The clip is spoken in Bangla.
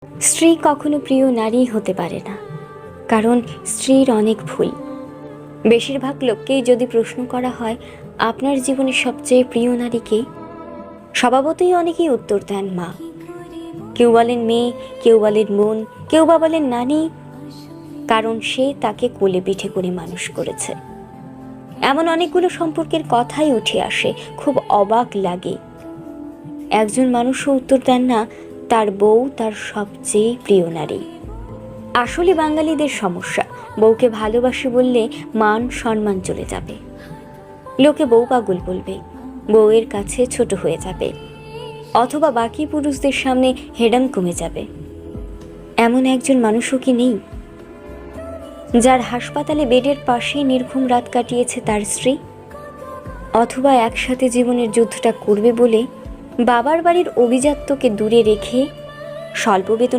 স্ত্রী কখনো প্রিয় নারী হতে পারে না, কারণ স্ত্রীর অনেক ভুল। বেশিরভাগ লোককেই যদি প্রশ্ন করা হয় আপনার জীবনের সবচেয়ে প্রিয় নারী কে, স্বভাবতই অনেকেই উত্তর দেন মা। কেউ বলেন মেয়ে, কেউ বলেন বোন, কেউ বা বলেন নানি, কারণ সে তাকে কোলে পিঠে করে মানুষ করেছে। এমন অনেকগুলো সম্পর্কের কথাই উঠে আসে, খুব অবাক লাগে। একজন মানুষও উত্তর দেন না তার বউ তার সবচেয়ে প্রিয় নারী। আসলে বাঙালিদের সমস্যা, বউকে ভালোবাসি বললে মান সম্মান চলে যাবে, লোকে বউ পাগল বলবে, বউয়ের কাছে ছোট হয়ে যাবে, অথবা বাকি পুরুষদের সামনে হেডাম কমে যাবে। এমন একজন মানুষও কি নেই যার হাসপাতালে বেডের পাশে নির্ঘুম রাত কাটিয়েছে তার স্ত্রী, অথবা একসাথে জীবনের যুদ্ধটা করবে বলে বাবার বাড়ির অভিজাত্যকে দূরে রেখে স্বল্প বেতন